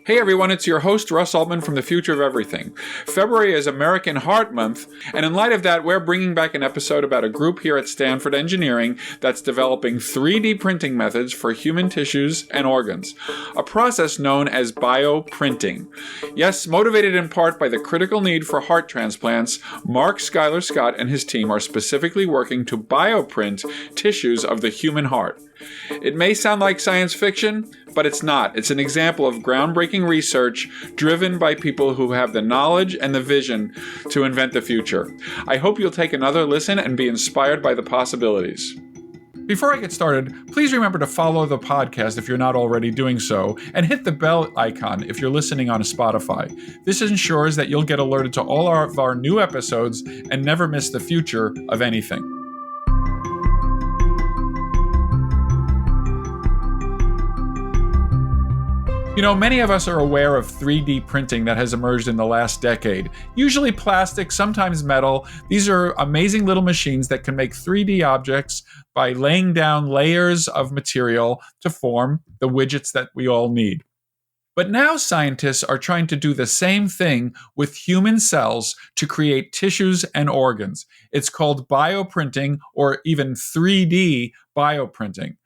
Hey everyone, it's your host Russ Altman from The Future of Everything. February is American Heart Month, and in light of that, we're bringing back an episode about a group here at Stanford Engineering that's developing 3D printing methods for human tissues and organs, a process known as bioprinting. Yes, motivated in part by the critical need for heart transplants, Mark Skylar-Scott and his team are specifically working to bioprint tissues of the human heart. It may sound like science fiction, but it's not. It's an example of groundbreaking research driven by people who have the knowledge and the vision to invent the future. I hope you'll take another listen and be inspired by the possibilities. Before I get started, please remember to follow the podcast if you're not already doing so, and hit the bell icon if you're listening on Spotify. This ensures that you'll get alerted to all of our new episodes and never miss the future of anything. You know, many of us are aware of 3D printing that has emerged in the last decade. Usually plastic, sometimes metal. These are amazing little machines that can make 3D objects by laying down layers of material to form the widgets that we all need. But now scientists are trying to do the same thing with human cells to create tissues and organs. It's called bioprinting, or even 3D bioprinting.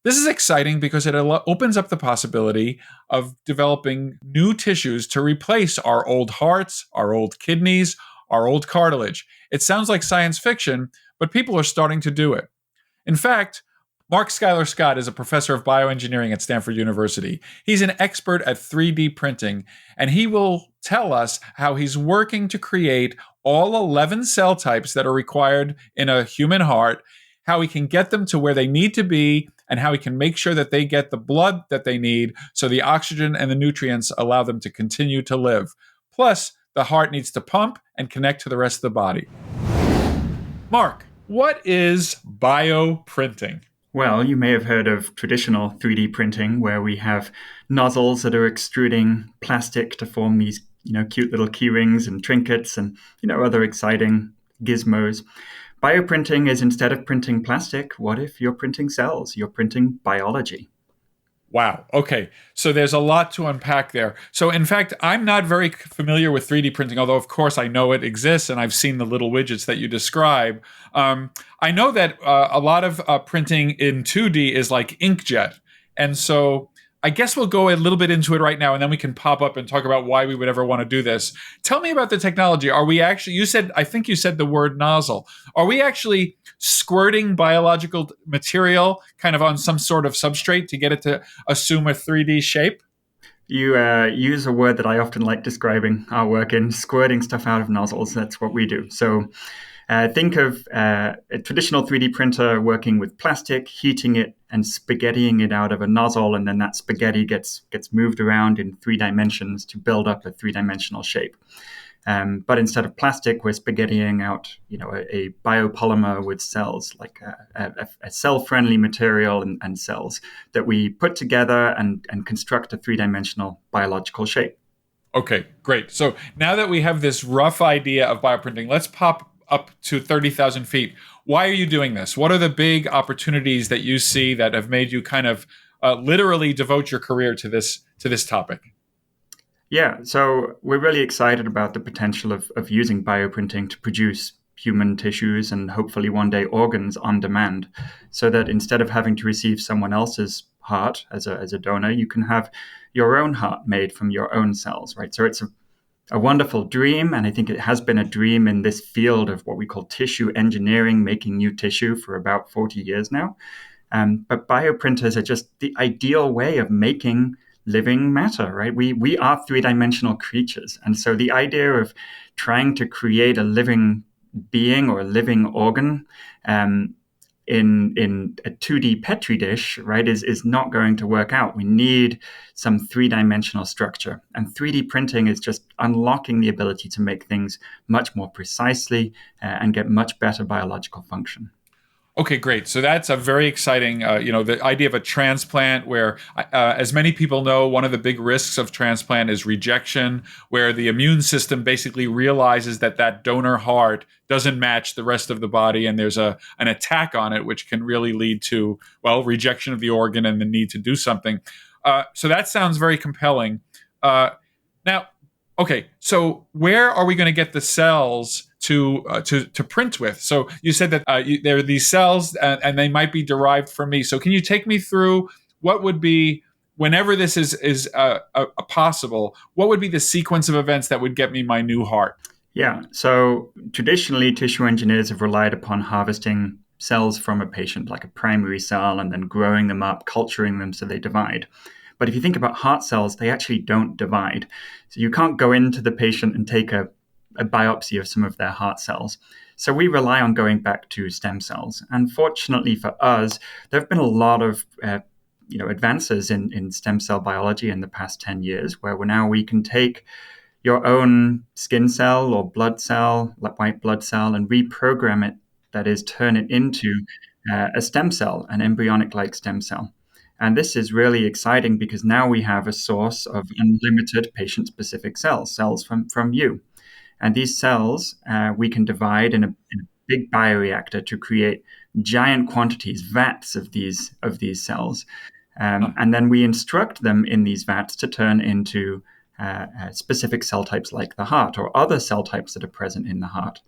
This is exciting because it opens up the possibility of developing new tissues to replace our old hearts, our old kidneys, our old cartilage. It sounds like science fiction, but people are starting to do it. In fact, Mark Skylar-Scott is a professor of bioengineering at Stanford University. He's an expert at 3D printing, and he will tell us how he's working to create all 11 cell types that are required in a human heart, how he can get them to where they need to be, and how he can make sure that they get the blood that they need so the oxygen and the nutrients allow them to continue to live. Plus, the heart needs to pump and connect to the rest of the body. Mark, what is bioprinting? Well, you may have heard of traditional 3D printing, where we have nozzles that are extruding plastic to form these, cute little key rings and trinkets and, other exciting gizmos. Bioprinting is, instead of printing plastic, what if you're printing cells? You're printing biology. Wow. Okay. So there's a lot to unpack there. So in fact, I'm not very familiar with 3D printing, although of course I know it exists and I've seen the little widgets that you describe. I know that a lot of printing in 2D is like inkjet. And so I guess we'll go a little bit into it right now, and then we can pop up and talk about why we would ever want to do this. Tell me about the technology. Are we actually, I think you said the word nozzle. Are we actually squirting biological material kind of on some sort of substrate to get it to assume a 3D shape? You use a word that I often like describing our work in, squirting stuff out of nozzles. That's what we do. So think of a traditional 3D printer working with plastic, heating it and spaghettiing it out of a nozzle, and then that spaghetti gets moved around in 3 dimensions to build up a 3-dimensional shape. But instead of plastic, we're spaghettiing out, a biopolymer with cells, like a cell-friendly material and cells that we put together and construct a 3-dimensional biological shape. Okay, great. So now that we have this rough idea of bioprinting, let's pop up to 30,000 feet. Why are you doing this? What are the big opportunities that you see that have made you kind of literally devote your career to this topic? Yeah, so we're really excited about the potential of using bioprinting to produce human tissues and hopefully one day organs on demand, so that instead of having to receive someone else's heart as a donor, you can have your own heart made from your own cells, right? So it's a wonderful dream, and I think it has been a dream in this field of what we call tissue engineering, making new tissue, for about 40 years now. But bioprinters are just the ideal way of making living matter, right? We are 3-dimensional creatures. And so the idea of trying to create a living being or a living organ in a 2D Petri dish, right, is not going to work out. We need some 3-dimensional structure. And 3D printing is just unlocking the ability to make things much more precisely and get much better biological function. Okay, great. So that's a very exciting, the idea of a transplant where, as many people know, one of the big risks of transplant is rejection, where the immune system basically realizes that donor heart doesn't match the rest of the body, and there's an attack on it, which can really lead to, rejection of the organ and the need to do something. So that sounds very compelling. Now, okay, so where are we going to get the cells to print with? So you said that there are these cells, and they might be derived from me. So can you take me through what would be, whenever this is possible, what would be the sequence of events that would get me my new heart? Yeah. So traditionally, tissue engineers have relied upon harvesting cells from a patient, like a primary cell, and then growing them up, culturing them so they divide. But if you think about heart cells, they actually don't divide. So you can't go into the patient and take a biopsy of some of their heart cells. So we rely on going back to stem cells. And fortunately for us, there have been a lot of advances in stem cell biology in the past 10 years, where now we can take your own skin cell or blood cell, like white blood cell, and reprogram it, that is, turn it into a stem cell, an embryonic-like stem cell. And this is really exciting because now we have a source of unlimited patient-specific cells from you. And these cells we can divide in a big bioreactor to create giant quantities, vats of these cells. And then we instruct them in these vats to turn into specific cell types like the heart or other cell types that are present in the heart.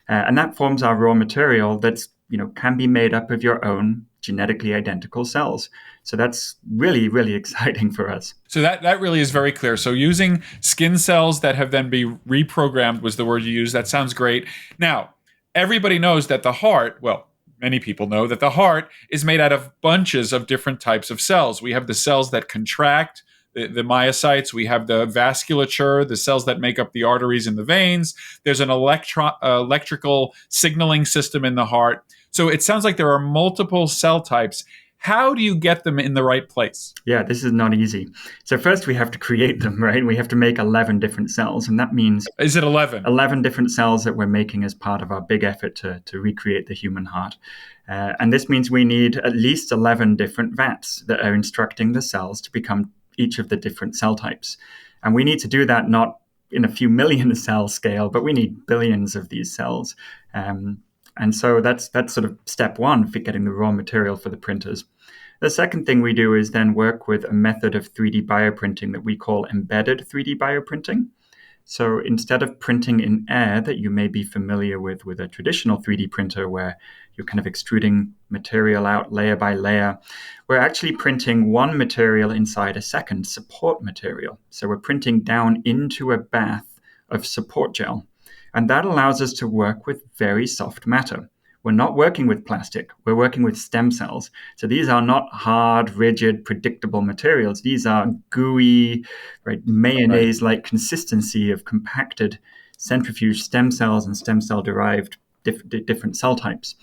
And that forms our raw material that's, can be made up of your own genetically identical cells. So that's really, really exciting for us. So that really is very clear. So using skin cells that have then been reprogrammed was the word you used. That sounds great. Now, everybody knows that the heart, well, many people know that the heart is made out of bunches of different types of cells. We have the cells that contract, the myocytes. We have the vasculature, the cells that make up the arteries and the veins. There's an electrical signaling system in the heart. So it sounds like there are multiple cell types. How do you get them in the right place? Yeah, this is not easy. So first we have to create them, right? We have to make 11 different cells. And that means... Is it 11? 11 different cells that we're making as part of our big effort to recreate the human heart. And this means we need at least 11 different vats that are instructing the cells to become each of the different cell types. And we need to do that not in a few million cell scale, but we need billions of these cells. And so that's sort of step one for getting the raw material for the printers. The second thing we do is then work with a method of 3D bioprinting that we call embedded 3D bioprinting. So instead of printing in air that you may be familiar with a traditional 3D printer where you're kind of extruding material out layer by layer, we're actually printing one material inside a second support material. So we're printing down into a bath of support gel. And that allows us to work with very soft matter. We're not working with plastic. We're working with stem cells. So these are not hard, rigid, predictable materials. These are gooey, right, mayonnaise-like consistency of compacted centrifuge stem cells and stem cell-derived different cell types.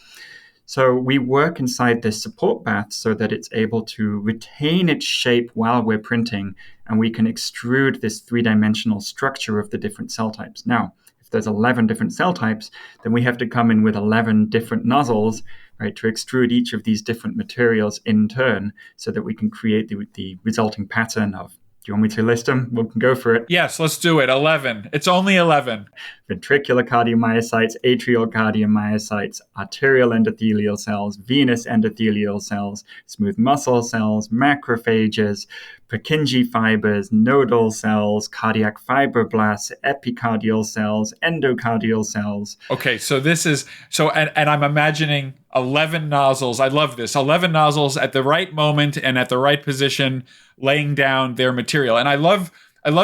So we work inside this support bath so that it's able to retain its shape while we're printing, and we can extrude this three-dimensional structure of the different cell types. Now, if there's 11 different cell types, then we have to come in with 11 different nozzles, right, to extrude each of these different materials in turn so that we can create the resulting pattern of, do you want me to list them? We can go for it. Yes, let's do it. 11. It's only 11. Ventricular cardiomyocytes, atrial cardiomyocytes, arterial endothelial cells, venous endothelial cells, smooth muscle cells, macrophages, Purkinje fibers, nodal cells, cardiac fibroblasts, epicardial cells, endocardial cells. Okay, so this is and I'm imagining 11 nozzles. I love this. 11 nozzles at the right moment and at the right position laying down their material. And I love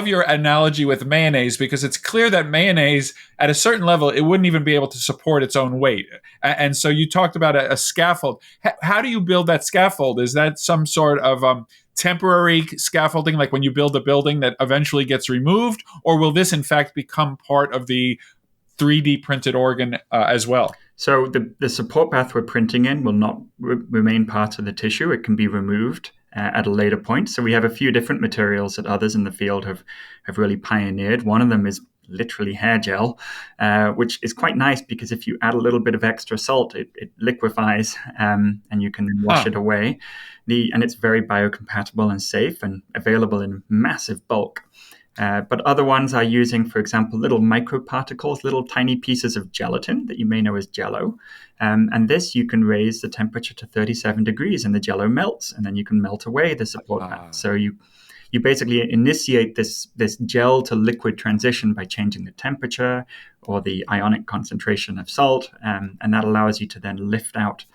your analogy with mayonnaise, because it's clear that mayonnaise at a certain level, it wouldn't even be able to support its own weight. And so you talked about a scaffold. How do you build that scaffold? Is that some sort of temporary scaffolding, like when you build a building that eventually gets removed? Or will this in fact become part of the 3D printed organ as well? So the support bath we're printing in will not remain part of the tissue. It can be removed at a later point. So we have a few different materials that others in the field have really pioneered. One of them is literally hair gel, which is quite nice because if you add a little bit of extra salt, it liquefies and you can then wash it away. And it's very biocompatible and safe and available in massive bulk. But other ones are using, for example, little microparticles, little tiny pieces of gelatin that you may know as Jello. And this, you can raise the temperature to 37 degrees and the Jello melts, and then you can melt away the support mat. So you basically initiate this gel to liquid transition by changing the temperature or the ionic concentration of salt, and that allows you to then lift out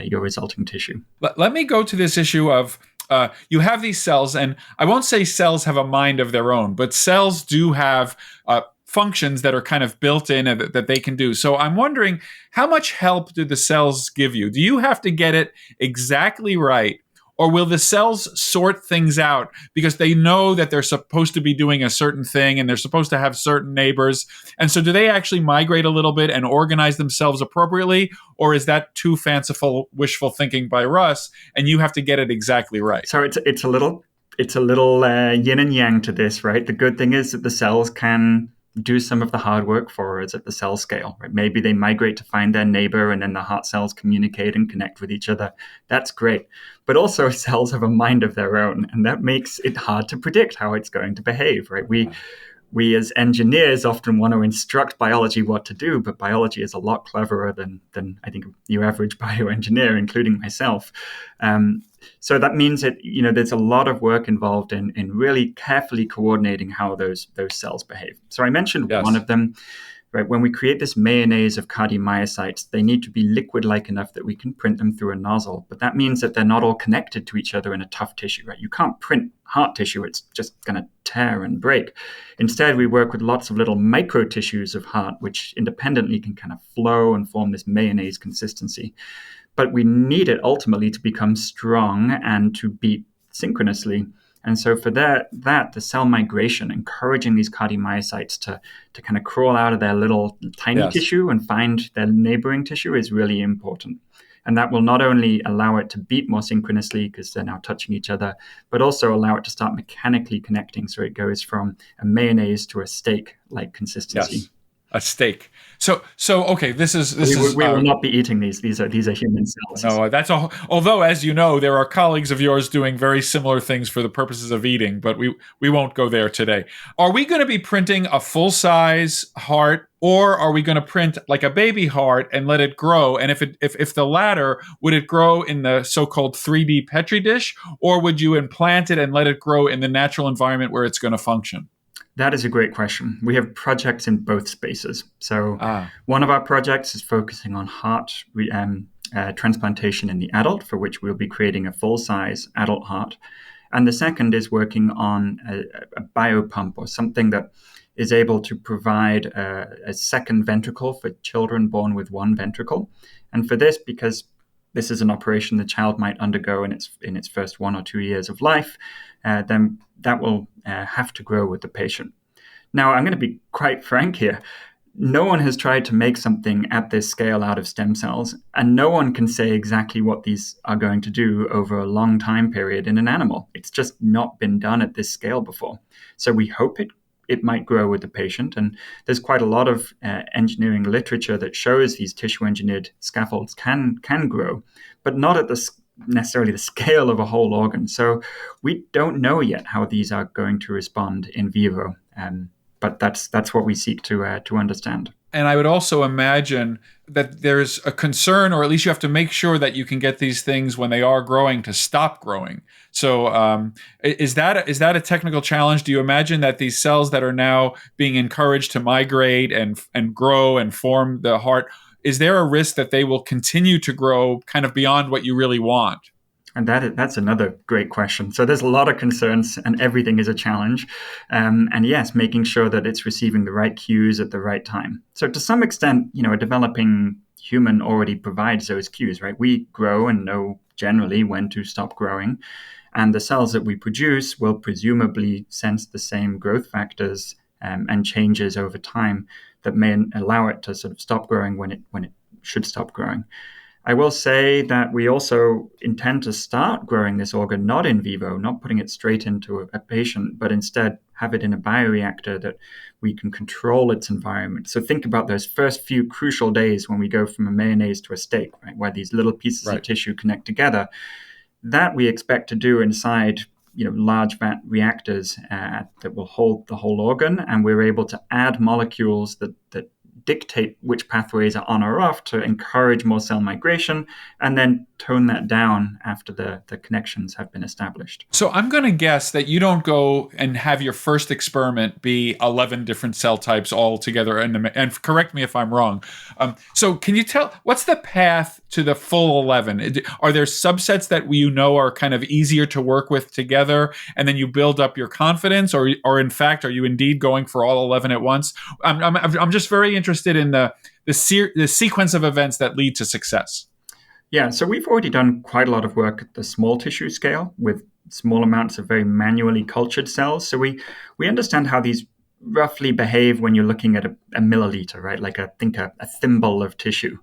your resulting tissue. Let me go to this issue of you have these cells, and I won't say cells have a mind of their own, but cells do have functions that are kind of built in that they can do. So I'm wondering, how much help do the cells give you? Do you have to get it exactly right? Or will the cells sort things out because they know that they're supposed to be doing a certain thing and they're supposed to have certain neighbors? And so do they actually migrate a little bit and organize themselves appropriately? Or is that too fanciful, wishful thinking by Russ, and you have to get it exactly right? So it's a little yin and yang to this, right? The good thing is that the cells can do some of the hard work for us at the cell scale, right? Maybe they migrate to find their neighbor and then the heart cells communicate and connect with each other. That's great. But also cells have a mind of their own, and that makes it hard to predict how it's going to behave, right? We as engineers often want to instruct biology what to do, but biology is a lot cleverer than I think your average bioengineer, including myself. So that means that there's a lot of work involved in really carefully coordinating how those cells behave. So I mentioned one of them. Right, when we create this mayonnaise of cardiomyocytes, they need to be liquid-like enough that we can print them through a nozzle. But that means that they're not all connected to each other in a tough tissue, right? You can't print heart tissue. It's just going to tear and break. Instead, we work with lots of little micro tissues of heart, which independently can kind of flow and form this mayonnaise consistency. But we need it ultimately to become strong and to beat synchronously. And so for that, the cell migration, encouraging these cardiomyocytes to kind of crawl out of their little tiny tissue and find their neighboring tissue is really important. And that will not only allow it to beat more synchronously because they're now touching each other, but also allow it to start mechanically connecting. So it goes from a mayonnaise to a steak-like consistency. Yes. A steak. So okay. We will not be eating these. These are human cells. No, that's all. Although, as you know, there are colleagues of yours doing very similar things for the purposes of eating, but we won't go there today. Are we going to be printing a full-size heart, or are we going to print like a baby heart and let it grow? And if the latter, would it grow in the so-called 3D Petri dish, or would you implant it and let it grow in the natural environment where it's going to function? That is a great question. We have projects in both spaces. So one of our projects is focusing on heart transplantation in the adult, for which we'll be creating a full-size adult heart. And the second is working on a biopump, or something that is able to provide a second ventricle for children born with one ventricle. And for this, because this is an operation the child might undergo in its first 1 or 2 years of life, then that will have to grow with the patient. Now, I'm going to be quite frank here. No one has tried to make something at this scale out of stem cells, and no one can say exactly what these are going to do over a long time period in an animal. It's just not been done at this scale before. So we hope it might grow with the patient. And there's quite a lot of engineering literature that shows these tissue-engineered scaffolds can grow, but not at necessarily the scale of a whole organ. So we don't know yet how these are going to respond in vivo. But that's what we seek to understand. And I would also imagine that there's a concern, or at least you have to make sure that you can get these things when they are growing to stop growing. So is that a technical challenge? Do you imagine that these cells that are now being encouraged to migrate and grow and form the heart, is there a risk that they will continue to grow kind of beyond what you really want? And that's another great question. So there's a lot of concerns, and everything is a challenge. And yes, making sure that it's receiving the right cues at the right time. So to some extent, a developing human already provides those cues, right? We grow and know generally when to stop growing. And the cells that we produce will presumably sense the same growth factors and changes over time that may allow it to sort of stop growing when it should stop growing. I will say that we also intend to start growing this organ not in vivo, not putting it straight into a patient, but instead have it in a bioreactor that we can control its environment. So think about those first few crucial days when we go from a mayonnaise to a steak, right, where these little pieces of tissue connect together. That we expect to do inside large vat reactors that will hold the whole organ, and we're able to add molecules that dictate which pathways are on or off to encourage more cell migration, and then tone that down after the connections have been established. So I'm going to guess that you don't go and have your first experiment be 11 different cell types all together. And correct me if I'm wrong. So can you tell, what's the path to the full 11? Are there subsets that are kind of easier to work with together, and then you build up your confidence? Or in fact, are you indeed going for all 11 at once? I'm just very interested in the sequence of events that lead to success. Yeah, so we've already done quite a lot of work at the small tissue scale with small amounts of very manually cultured cells. So we understand how these roughly behave when you're looking at a milliliter, right? Like a thimble of tissue.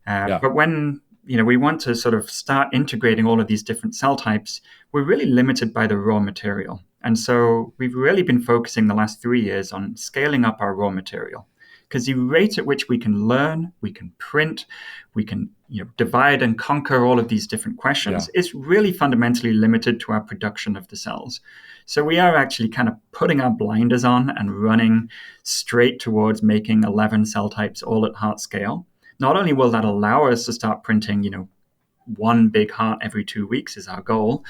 But when we want to sort of start integrating all of these different cell types, we're really limited by the raw material. And so we've really been focusing the last 3 years on scaling up our raw material. Because the rate at which we can learn, we can print, we can divide and conquer all of these different questions is really fundamentally limited to our production of the cells. So we are actually kind of putting our blinders on and running straight towards making 11 cell types all at heart scale. Not only will that allow us to start printing, one big heart every 2 weeks is our goal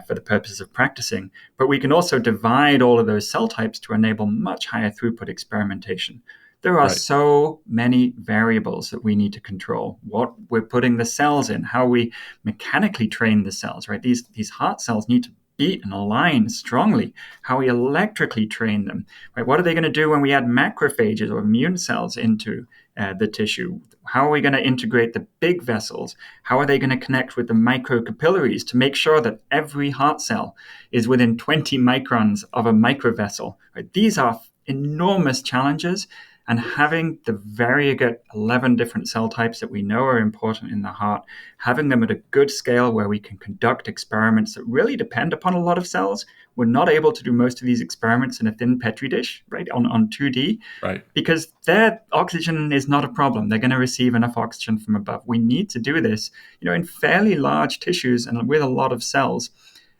for the purposes of practicing, but we can also divide all of those cell types to enable much higher throughput experimentation. There are so many variables that we need to control. What we're putting the cells in, how we mechanically train the cells, right? These heart cells need to beat and align strongly. How we electrically train them, right? What are they going to do when we add macrophages or immune cells into the tissue? How are we going to integrate the big vessels? How are they going to connect with the microcapillaries to make sure that every heart cell is within 20 microns of a microvessel? Right? These are enormous challenges. And having the variegated 11 different cell types that we know are important in the heart, having them at a good scale where we can conduct experiments that really depend upon a lot of cells. We're not able to do most of these experiments in a thin Petri dish, right, on 2D, right? Because their oxygen is not a problem. They're going to receive enough oxygen from above. We need to do this, in fairly large tissues and with a lot of cells.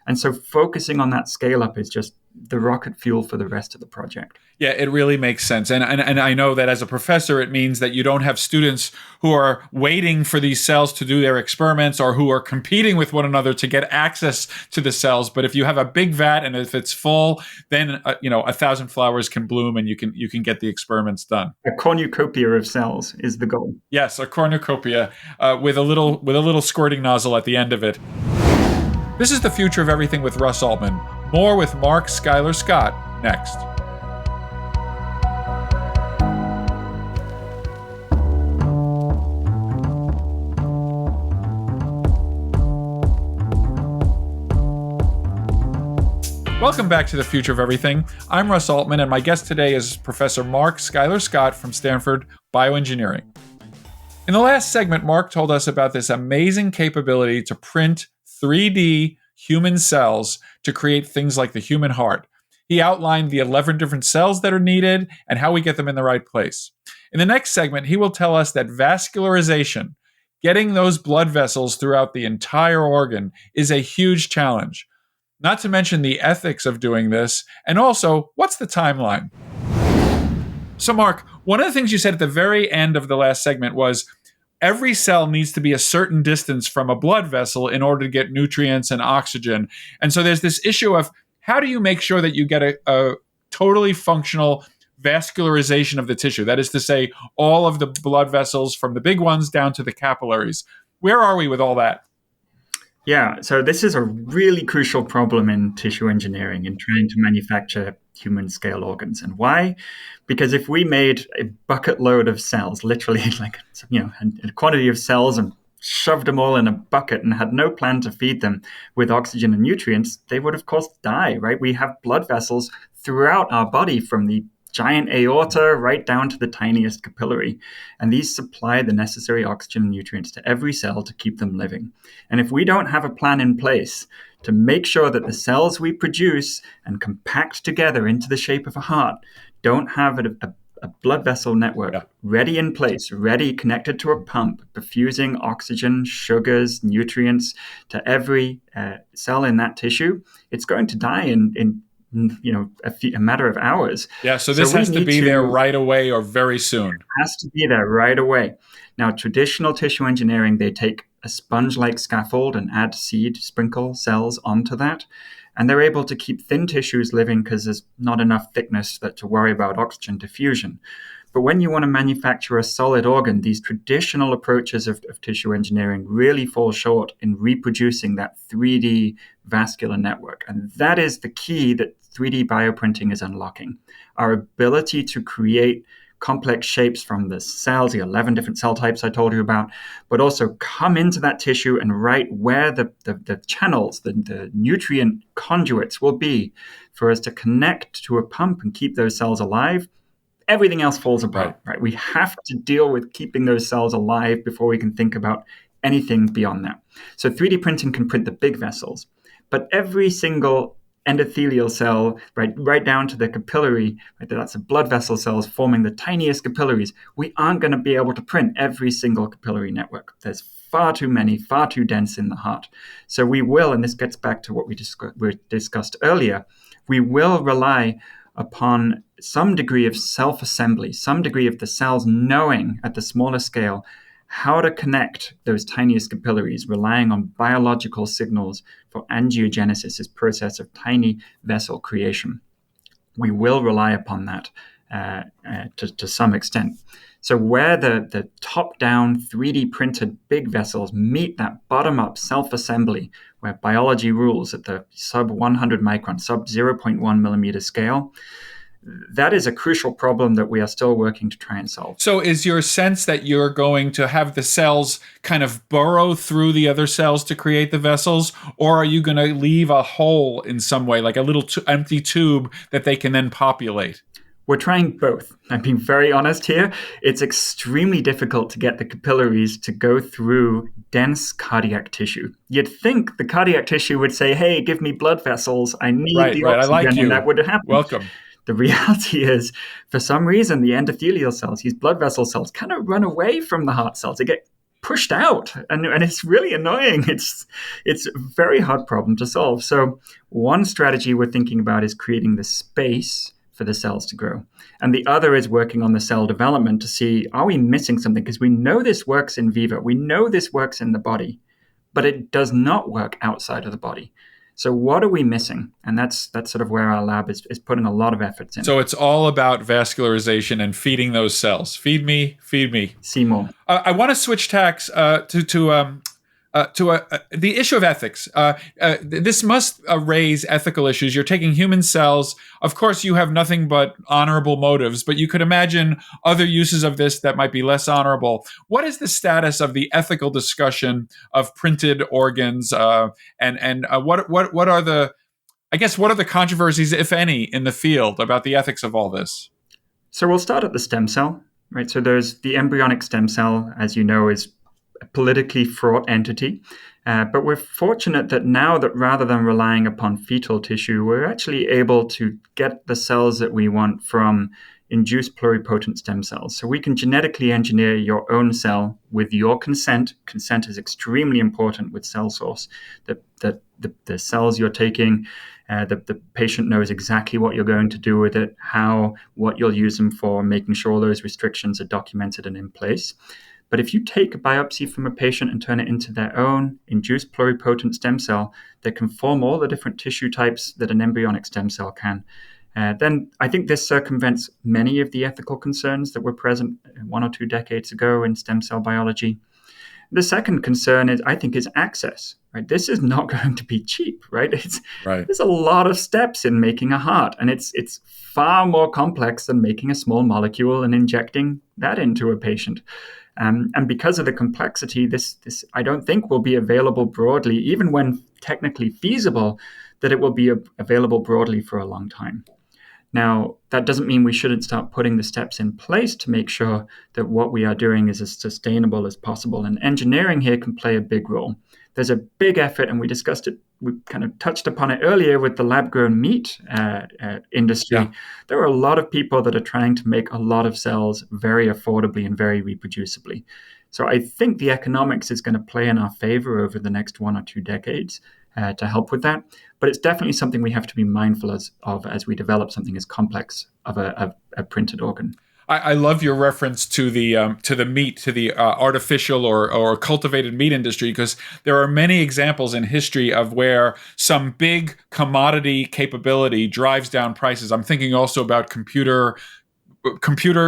And so focusing on that scale up is just the rocket fuel for the rest of the project. Yeah, it really makes sense. And I know that as a professor, it means that you don't have students who are waiting for these cells to do their experiments or who are competing with one another to get access to the cells. But if you have a big vat and if it's full, then 1,000 flowers can bloom and you can get the experiments done. A cornucopia of cells is the goal. Yes, a cornucopia with a little squirting nozzle at the end of it. This is The Future of Everything with Russ Altman. More with Mark Skylar-Scott next. Welcome back to The Future of Everything. I'm Russ Altman, and my guest today is Professor Mark Skylar-Scott from Stanford Bioengineering. In the last segment, Mark told us about this amazing capability to print 3D human cells to create things like the human heart. He outlined the 11 different cells that are needed and how we get them in the right place. In the next segment, he will tell us that vascularization, getting those blood vessels throughout the entire organ, is a huge challenge. Not to mention the ethics of doing this, and also, what's the timeline? So, Mark, one of the things you said at the very end of the last segment was every cell needs to be a certain distance from a blood vessel in order to get nutrients and oxygen. And so there's this issue of how do you make sure that you get a totally functional vascularization of the tissue? That is to say, all of the blood vessels from the big ones down to the capillaries. Where are we with all that? Yeah, so this is a really crucial problem in tissue engineering in trying to manufacture human scale organs. And why? Because if we made a bucket load of cells, literally like, a quantity of cells and shoved them all in a bucket and had no plan to feed them with oxygen and nutrients, they would of course die, right? We have blood vessels throughout our body from the giant aorta right down to the tiniest capillary. And these supply the necessary oxygen and nutrients to every cell to keep them living. And if we don't have a plan in place to make sure that the cells we produce and compact together into the shape of a heart don't have a blood vessel network ready in place, ready, connected to a pump, perfusing oxygen, sugars, nutrients to every cell in that tissue, it's going to die in a matter of hours. Yeah, so this has to be there right away or very soon. Has to be there right away. Now, traditional tissue engineering, they take a sponge-like scaffold and add seed, sprinkle cells onto that. And they're able to keep thin tissues living because there's not enough thickness to worry about oxygen diffusion. But when you want to manufacture a solid organ, these traditional approaches of tissue engineering really fall short in reproducing that 3D vascular network. And that is the key that 3D bioprinting is unlocking. Our ability to create complex shapes from the cells, the 11 different cell types I told you about, but also come into that tissue and write where the channels, the nutrient conduits will be for us to connect to a pump and keep those cells alive. Everything else falls apart, right? We have to deal with keeping those cells alive before we can think about anything beyond that. So 3D printing can print the big vessels, but every single endothelial cell, right down to the capillary, that's the blood vessel cells forming the tiniest capillaries, we aren't going to be able to print every single capillary network. There's far too many, far too dense in the heart. So we will, and this gets back to what we discussed earlier, we will rely upon some degree of self-assembly, some degree of the cells knowing at the smaller scale how to connect those tiniest capillaries, relying on biological signals for angiogenesis, this process of tiny vessel creation. We will rely upon that to some extent. So where the top-down 3D printed big vessels meet that bottom-up self-assembly, where biology rules at the sub 100 micron, sub 0.1 millimeter scale, that is a crucial problem that we are still working to try and solve. So is your sense that you're going to have the cells kind of burrow through the other cells to create the vessels, or are you going to leave a hole in some way, like a little empty tube that they can then populate? We're trying both. I'm being very honest here. It's extremely difficult to get the capillaries to go through dense cardiac tissue. You'd think the cardiac tissue would say, hey, give me blood vessels. I need the oxygen, I like you. And that would happen. Welcome. The reality is, for some reason, the endothelial cells, these blood vessel cells, kind of run away from the heart cells. They get pushed out, and it's really annoying. It's a very hard problem to solve. So one strategy we're thinking about is creating the space for the cells to grow. And the other is working on the cell development to see, are we missing something? Because we know this works in vivo. We know this works in the body, but it does not work outside of the body. So what are we missing? And that's sort of where our lab is putting a lot of efforts in. So it's all about vascularization and feeding those cells. Feed me, feed me. See more. I want to switch tacks to the issue of ethics. This must raise ethical issues. You're taking human cells. Of course, you have nothing but honorable motives, but you could imagine other uses of this that might be less honorable. What is the status of the ethical discussion of printed organs? And what are the controversies, if any, in the field about the ethics of all this? So we'll start at the stem cell, right? So there's the embryonic stem cell, as you know, is a politically fraught entity. But we're fortunate that now that rather than relying upon fetal tissue, we're actually able to get the cells that we want from induced pluripotent stem cells. So we can genetically engineer your own cell with your consent. Consent is extremely important with cell source. The cells you're taking, the patient knows exactly what you're going to do with it, what you'll use them for, making sure those restrictions are documented and in place. But if you take a biopsy from a patient and turn it into their own induced pluripotent stem cell that can form all the different tissue types that an embryonic stem cell can, then I think this circumvents many of the ethical concerns that were present 1 or 2 decades ago in stem cell biology. The second concern is access. Right? This is not going to be cheap, right? There's a lot of steps in making a heart, and it's far more complex than making a small molecule and injecting that into a patient. And because of the complexity, this I don't think will be available broadly, even when technically feasible, that it will be available broadly for a long time. Now, that doesn't mean we shouldn't start putting the steps in place to make sure that what we are doing is as sustainable as possible. And engineering here can play a big role. There's a big effort, and we discussed it, we kind of touched upon it earlier with the lab-grown meat industry. Yeah. There are a lot of people that are trying to make a lot of cells very affordably and very reproducibly. So I think the economics is going to play in our favor over the next 1 or 2 decades to help with that. But it's definitely something we have to be mindful of as we develop something as complex of a printed organ. I love your reference to the meat, to the artificial or cultivated meat industry, because there are many examples in history of where some big commodity capability drives down prices. I'm thinking also about computer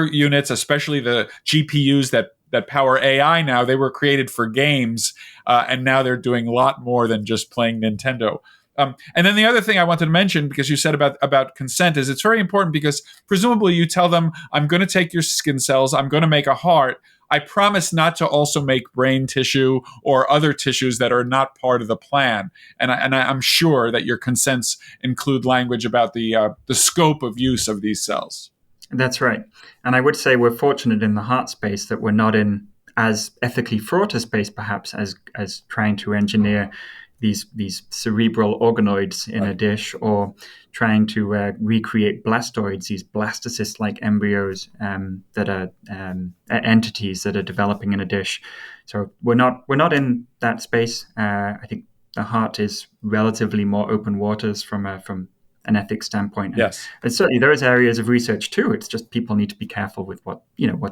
units, especially the GPUs that power AI now. They were created for games, and now they're doing a lot more than just playing Nintendo. And then the other thing I wanted to mention, because you said about consent, is it's very important because presumably you tell them, I'm going to take your skin cells, I'm going to make a heart. I promise not to also make brain tissue or other tissues that are not part of the plan. And I'm sure that your consents include language about the scope of use of these cells. That's right. And I would say we're fortunate in the heart space that we're not in as ethically fraught a space, perhaps, as trying to engineer these cerebral organoids in a dish, or trying to recreate blastoids, these blastocyst-like embryos that are entities that are developing in a dish. So we're not in that space. I think the heart is relatively more open waters from an ethics standpoint. Yes. And certainly there is areas of research too. It's just people need to be careful with what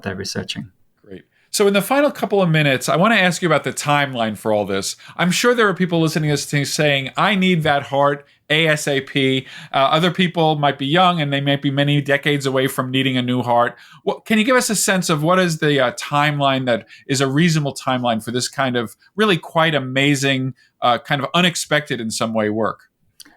they're researching. Great. So in the final couple of minutes, I want to ask you about the timeline for all this. I'm sure there are people listening to this thing saying, I need that heart ASAP. Other people might be young and they might be many decades away from needing a new heart. Can you give us a sense of what is the timeline that is a reasonable timeline for this kind of really quite amazing, kind of unexpected in some way work?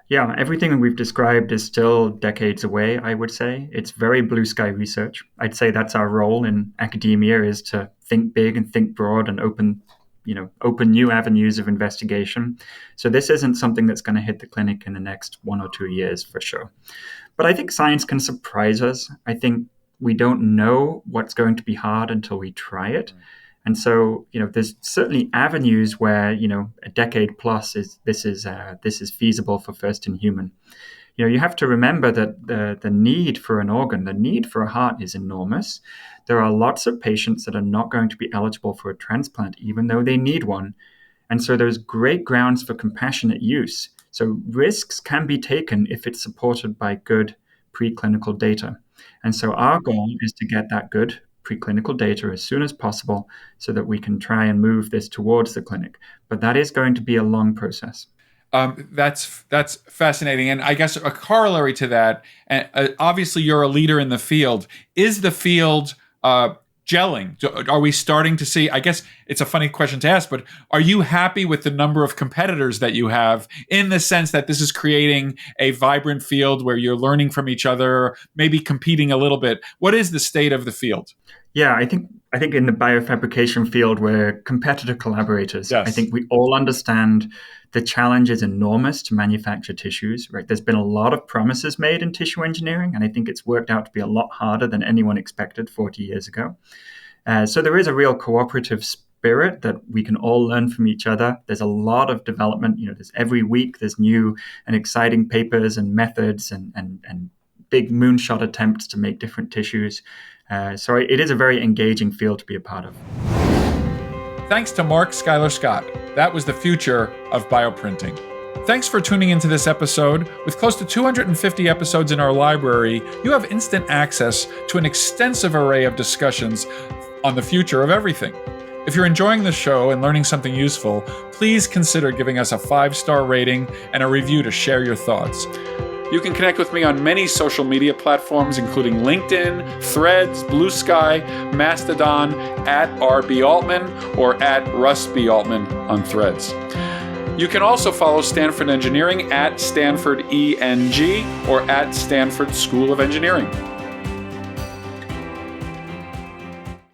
Yeah, everything that we've described is still decades away, I would say. It's very blue sky research. I'd say that's our role in academia, is to think big and think broad and open new avenues of investigation. So this isn't something that's going to hit the clinic in the next 1 or 2 years for sure. But I think science can surprise us. I think we don't know what's going to be hard until we try it. And so, there's certainly avenues where, a decade plus this is feasible for first in human. You have to remember that the need for an organ, the need for a heart is enormous. There are lots of patients that are not going to be eligible for a transplant, even though they need one. And so there's great grounds for compassionate use. So risks can be taken if it's supported by good preclinical data. And so our goal is to get that good preclinical data as soon as possible so that we can try and move this towards the clinic. But that is going to be a long process. That's fascinating. And I guess a corollary to that, obviously you're a leader in the field. Is the field gelling? Are we starting to see, I guess it's a funny question to ask, but are you happy with the number of competitors that you have, in the sense that this is creating a vibrant field where you're learning from each other, maybe competing a little bit? What is the state of the field? Yeah, I think in the biofabrication field, we're competitor collaborators. Yes. I think we all understand the challenge is enormous to manufacture tissues, right? There's been a lot of promises made in tissue engineering, and I think it's worked out to be a lot harder than anyone expected 40 years ago. So there is a real cooperative spirit that we can all learn from each other. There's a lot of development. There's every week there's new and exciting papers and methods and big moonshot attempts to make different tissues. So it is a very engaging field to be a part of. Thanks to Mark Skylar-Scott. That was the future of bioprinting. Thanks for tuning into this episode. With close to 250 episodes in our library, you have instant access to an extensive array of discussions on the future of everything. If you're enjoying the show and learning something useful, please consider giving us a 5-star rating and a review to share your thoughts. You can connect with me on many social media platforms, including LinkedIn, Threads, Blue Sky, Mastodon, @RBAltman or @RussBAltman on Threads. You can also follow Stanford Engineering @StanfordENG or @Stanford School of Engineering.